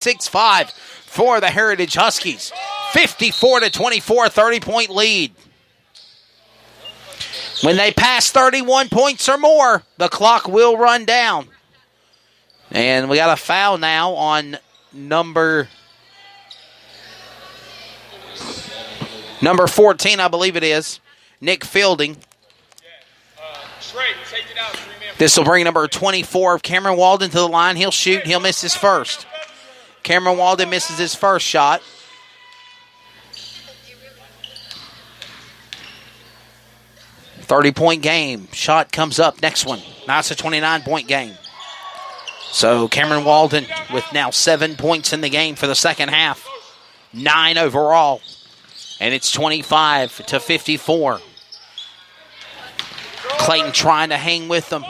6-5 for the Heritage Huskies. 54-24, 30-point lead. When they pass 31 points or more, the clock will run down. And we got a foul now on number 14, I believe it is. Nick Fielding. This will bring number 24, Cameron Walden, to the line. He'll shoot. He'll miss his first. Cameron Walden misses his first shot. .30-point game. Shot comes up. Next one. Now it's a 29-point game. So Cameron Walden with now 7 points in the game for the second half. 9 overall. And it's 25-54. Clayton trying to hang with them.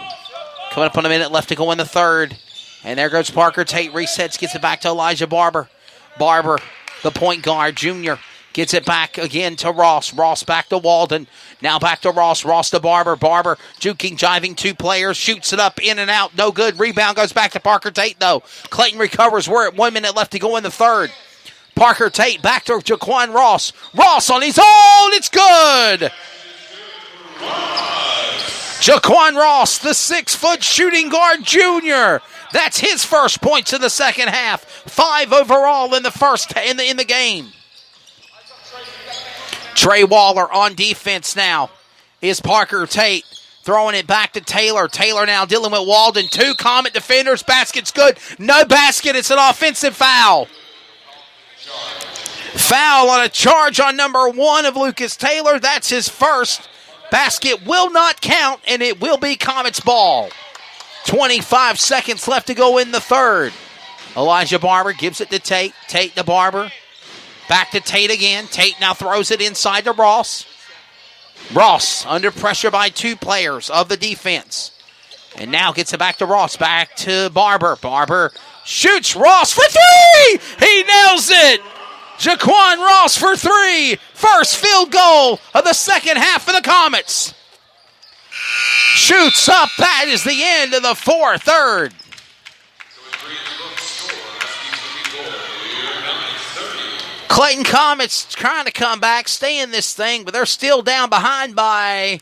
Coming up on a minute left to go in the third. And there goes Parker Tate. Resets, gets it back to Elijah Barber. Barber, the point guard, junior. Gets it back again to Ross. Ross back to Walden. Now back to Ross. Ross to Barber. Barber juking, jiving two players. Shoots it up, in and out. No good. Rebound goes back to Parker Tate, though. Clayton recovers. We're at 1 minute left to go in the third. Parker Tate back to Jaquan Ross. Ross on his own. It's good. Jaquan Ross, the 6-foot shooting guard junior. That's his first points in the second half. 5 overall in the first in the game. Trey Waller on defense now is Parker Tate. Throwing it back to Taylor. Taylor now dealing with Walden. 2 Comet defenders. Basket's good. No basket. It's an offensive foul. Foul on a charge on number 1 of Lucas Taylor. That's his first. Basket will not count, and it will be Comets ball. 25 seconds left to go in the third. Elijah Barber gives it to Tate. Tate to Barber. Back to Tate again. Tate now throws it inside to Ross. Ross under pressure by 2 players of the defense. And now gets it back to Ross. Back to Barber. Barber shoots. Ross for 3! He nails it! Jaquan Ross for 3. First field goal of the second half for the Comets. Shoots up. That is the end of the third. Clayton Comets trying to come back, stay in this thing, but they're still down behind by,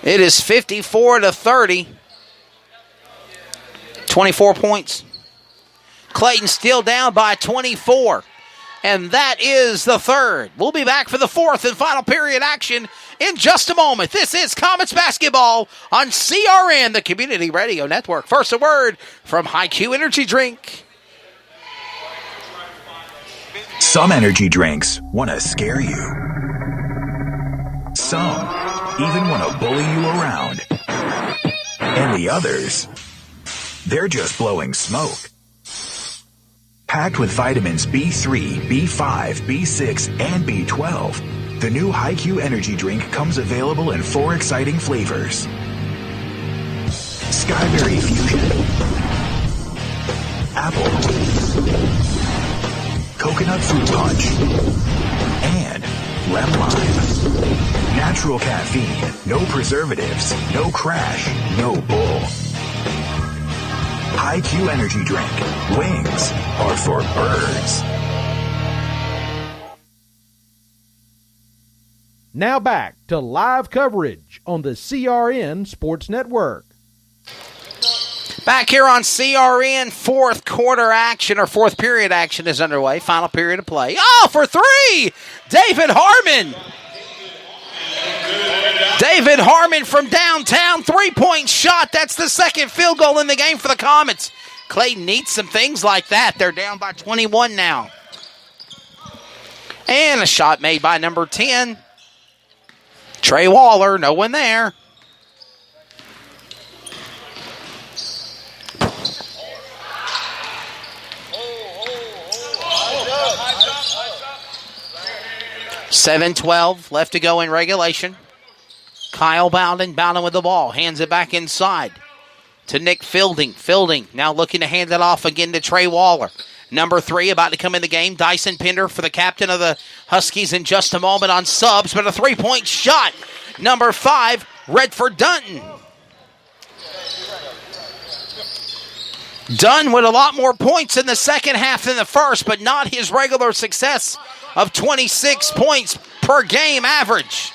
it is 54-30. 24 points. Clayton still down by 24. And that is the third. We'll be back for the fourth and final period action in just a moment. This is Comets basketball on CRN, the Community Radio Network. First, a word from HiQ Energy Drink. Some energy drinks want to scare you. Some even want to bully you around. And the others, they're just blowing smoke. Packed with vitamins B3, B5, B6, and B12, the new HiQ Energy Drink comes available in 4 exciting flavors. Skyberry Fusion, Apple, Coconut Fruit Punch, and Lemon Lime. Natural caffeine, no preservatives, no crash, no bull. HiQ Energy Drink. Wings are for birds. Now back to live coverage on the CRN Sports Network. Back here on CRN, fourth quarter action, or fourth period action is underway. Final period of play. Oh, for 3! David Harmon. David Harmon from downtown, 3-point shot. That's the second field goal in the game for the Comets. Clayton needs some things like that. They're down by 21 now. And a shot made by number 10. Trey Waller, no one there. .7-12 left to go in regulation. Kyle Bowden with the ball. Hands it back inside to Nick Fielding. Fielding now looking to hand it off again to Trey Waller. Number 3 about to come in the game. Dyson Pender for the captain of the Huskies in just a moment on subs, but a 3-point shot. Number 5, Redford Dunton. Dunn with a lot more points in the second half than the first, but not his regular success of 26 points per game average.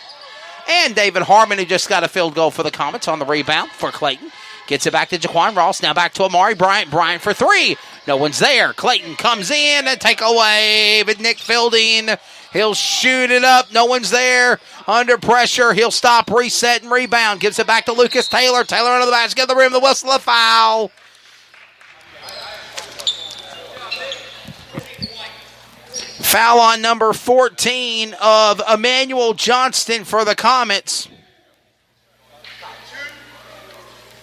And David Harmon, who just got a field goal for the Comets on the rebound for Clayton. Gets it back to Jaquan Ross. Now back to Amari Bryant. Bryant for three. No one's there. Clayton comes in and take away. But Nick Fielding, he'll shoot it up. No one's there. Under pressure. He'll stop, reset, and rebound. Gives it back to Lucas Taylor. Taylor under the basket of the rim. The whistle, a foul. Foul on number 14 of Emmanuel Johnston for the Comets.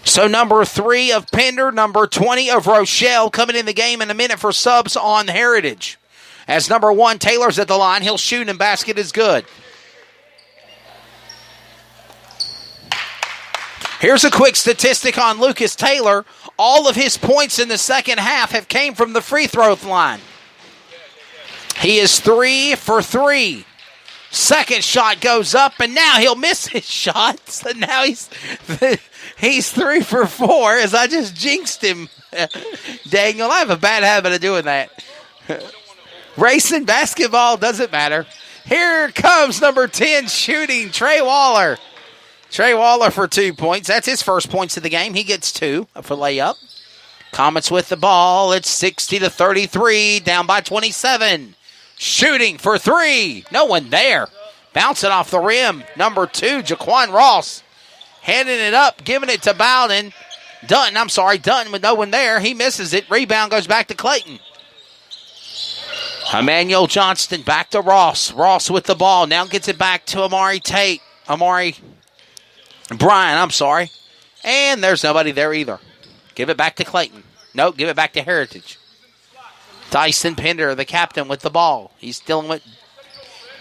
So number 3 of Pender, number 20 of Rochelle coming in the game in a minute for subs on Heritage. As number 1, Taylor's at the line. He'll shoot and basket is good. Here's a quick statistic on Lucas Taylor. All of his points in the second half have came from the free throw line. He is 3 for 3. Second shot goes up, and now he'll miss his shot. So now he's 3 for 4, as I just jinxed him. Daniel, I have a bad habit of doing that. Racing basketball doesn't matter. Here comes number 10 shooting, Trey Waller. Trey Waller for 2 points. That's his first points of the game. He gets 2 for layup. Comets with the ball. It's 60-33, down by 27. Shooting for 3. No one there. Bouncing off the rim. Number 2, Jaquan Ross. Handing it up, giving it to Bowden. Dutton with no one there. He misses it. Rebound goes back to Clayton. Emmanuel Johnston back to Ross. Ross with the ball. Now gets it back to Amari Bryant. And there's nobody there either. Give it back to Clayton. Nope, give it back to Heritage. Dyson Pender, the captain, with the ball. He's dealing with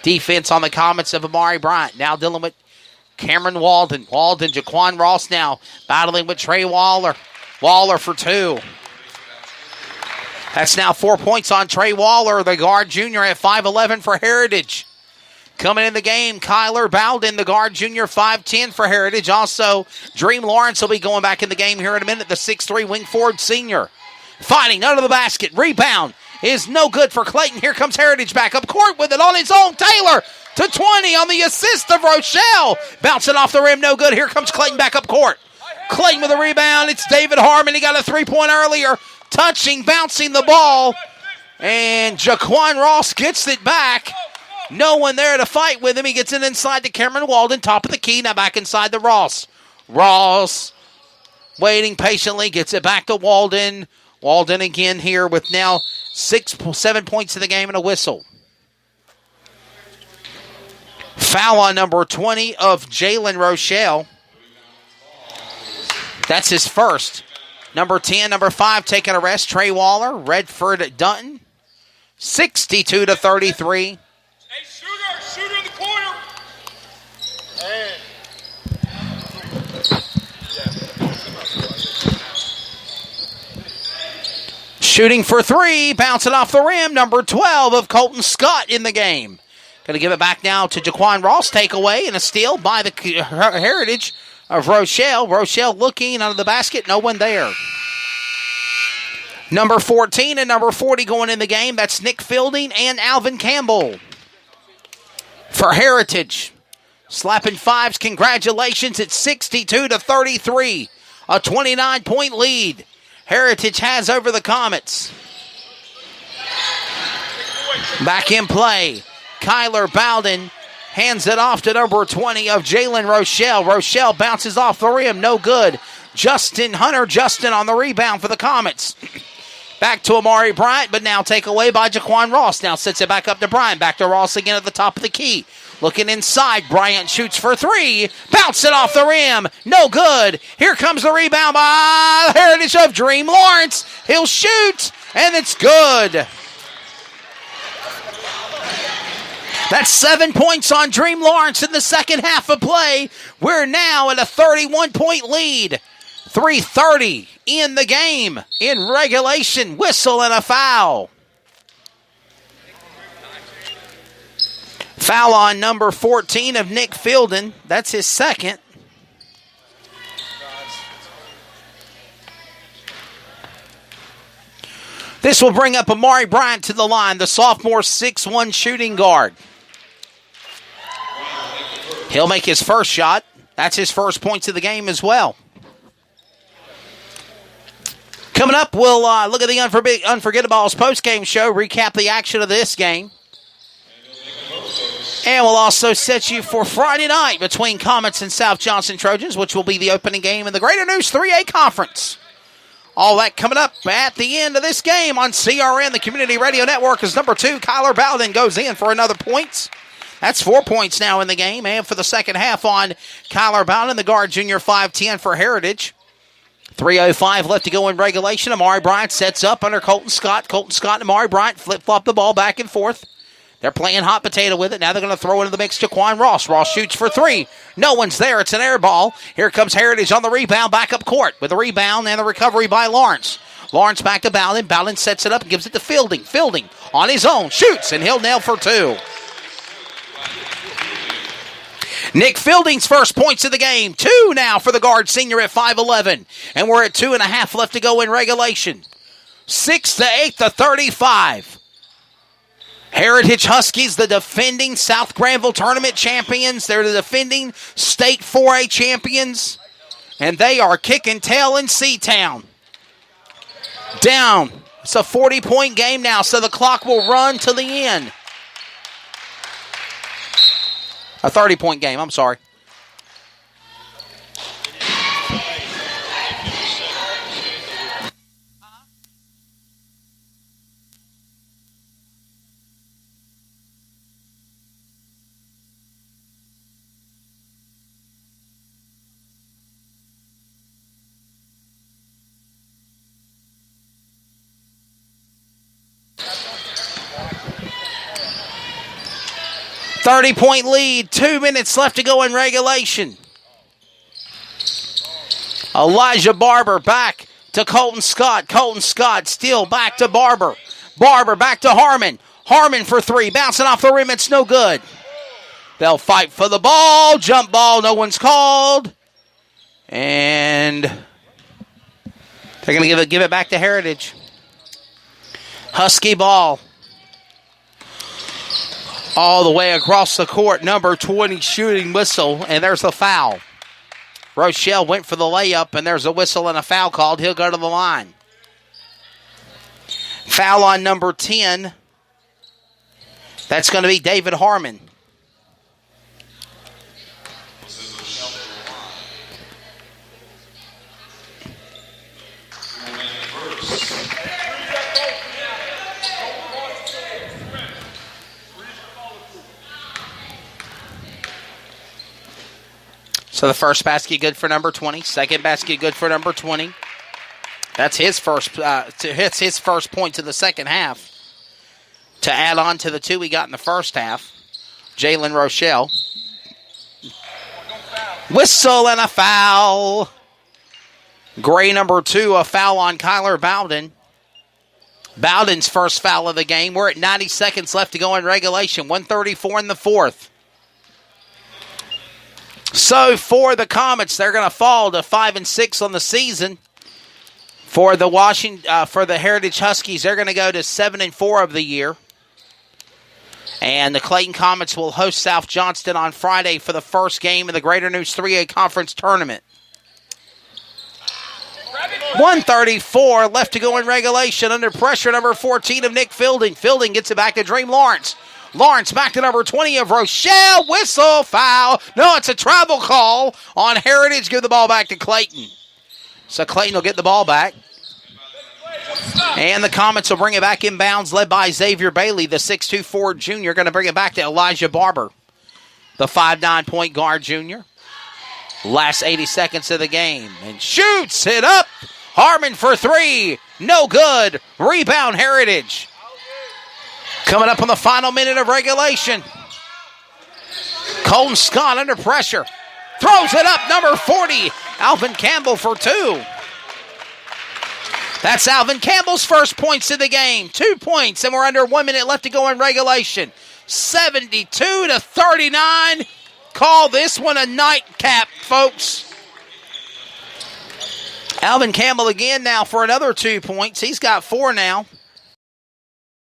defense on the Comets of Amari Bryant. Now dealing with Cameron Walden. Jaquan Ross now battling with Trey Waller. Waller for 2. That's now 4 points on Trey Waller, the guard junior at 5'11 for Heritage. Coming in the game, Kyler Bowden, the guard junior, 5'10 for Heritage. Also, Dream Lawrence will be going back in the game here in a minute, the 6'3 wing forward senior. Fighting under the basket. Rebound is no good for Clayton. Here comes Heritage back up court with it on his own. Taylor to 20 on the assist of Rochelle. Bouncing off the rim, no good. Here comes Clayton back up court. Clayton with a rebound. It's David Harmon. He got a 3-point earlier. Touching, bouncing the ball. And Jaquan Ross gets it back. No one there to fight with him. He gets it inside to Cameron Walden. Top of the key. Now back inside to Ross. Ross waiting patiently. Gets it back to Walden. Walden again here with now 7 points in the game and a whistle. Foul on number 20 of Jalen Rochelle. That's his first. Number 10, number 5 taking a rest. Trey Waller, Redford Dutton. 62-33. Hey, shooter in the corner. Hey. Shooting for 3, bouncing off the rim, number 12 of Colton Scott in the game. Going to give it back now to Jaquan Ross, takeaway and a steal by the Heritage of Rochelle. Rochelle looking under the basket, no one there. Number 14 and number 40 going in the game. That's Nick Fielding and Alvin Campbell. For Heritage, slapping 5s, congratulations. It's 62-33, a 29-point lead. Heritage has over the Comets. Back in play. Kyler Bowden hands it off to number 20 of Jalen Rochelle. Rochelle bounces off the rim. No good. Justin on the rebound for the Comets. Back to Amari Bryant, but now take away by Jaquan Ross. Now sets it back up to Bryant. Back to Ross again at the top of the key. Looking inside. Bryant shoots for 3. Bounce it off the rim. No good. Here comes the rebound by the Heritage of Dream Lawrence. He'll shoot, and it's good. That's 7 points on Dream Lawrence in the second half of play. We're now at a 31-point lead. 3:30 in the game. In regulation, whistle and a foul. Foul on number 14 of Nick Fielding. That's his second. This will bring up Amari Bryant to the line, the sophomore 6'1" shooting guard. He'll make his first shot. That's his first points of the game as well. Coming up, we'll look at the Unforgettables post-game show, recap the action of this game. And we'll also set you for Friday night between Comets and South Johnson Trojans, which will be the opening game in the Greater News 3A Conference. All that coming up at the end of this game on CRN, the Community Radio Network, as number 2, Kyler Bowden, goes in for another point. That's 4 points now in the game, and for the second half on Kyler Bowden, the guard, junior 5'10" for Heritage. 3:05 left to go in regulation. Amari Bryant sets up under Colton Scott. Colton Scott and Amari Bryant flip-flop the ball back and forth. They're playing hot potato with it. Now they're going to throw into the mix Jaquan Ross. Ross shoots for 3. No one's there. It's an air ball. Here comes Heritage on the rebound, back up court with the rebound and the recovery by Lawrence. Lawrence back to Bowden. Bowden sets it up and gives it to Fielding. Fielding on his own. Shoots, and he'll nail for 2. Nick Fielding's first points of the game. 2 now for the guard senior at 5'11". And we're at 2.5 left to go in regulation. 6-8 to 35. Heritage Huskies, the defending South Granville Tournament champions. They're the defending state 4A champions. And they are kicking tail in C-Town. Down. It's a 40-point game now, so the clock will run to the end. A 30-point game, I'm sorry. .30 lead, 2 minutes left to go in regulation. Elijah Barber back to Colton Scott. Colton Scott still back to Barber. Barber back to Harmon. Harmon for 3, bouncing off the rim, it's no good. They'll fight for the ball, jump ball, no one's called. And they're going to give it back to Heritage. Husky ball. All the way across the court, number 20 shooting whistle, and there's the foul. Rochelle went for the layup, and there's a whistle and a foul called. He'll go to the line. Foul on number 10. That's going to be David Harmon. So the first basket good for number 20. Second basket good for number 20. That's his first points in the second half. To add on to the 2 we got in the first half. Jalen Rochelle. Whistle and a foul. Gray number 2, a foul on Kyler Bowden. Bowden's first foul of the game. We're at 90 seconds left to go in regulation. 1:34 in the fourth. So for the Comets, they're going to fall to 5-6 on the season. For the Heritage Huskies, they're going to go to 7-4 of the year. And the Clayton Comets will host South Johnston on Friday for the first game of the Greater News 3A Conference Tournament. 1:34 left to go in regulation. Under pressure, number 14 of Nick Fielding. Fielding gets it back to Dream Lawrence. Lawrence back to number 20 of Rochelle. Whistle, foul. No, it's a travel call on Heritage. Give the ball back to Clayton. So Clayton will get the ball back. And the Comets will bring it back inbounds, led by Xavier Bailey, the 6'2" forward junior. Going to bring it back to Elijah Barber, the 5'9" point guard junior. Last 80 seconds of the game. And shoots it up. Harmon for 3. No good. Rebound Heritage. Coming up on the final minute of regulation. Colton Scott under pressure. Throws it up, number 40. Alvin Campbell for 2. That's Alvin Campbell's first points of the game. 2 points, and we're under 1 minute left to go in regulation. 72-39. Call this one a nightcap, folks. Alvin Campbell again now for another 2 points. He's got 4 now.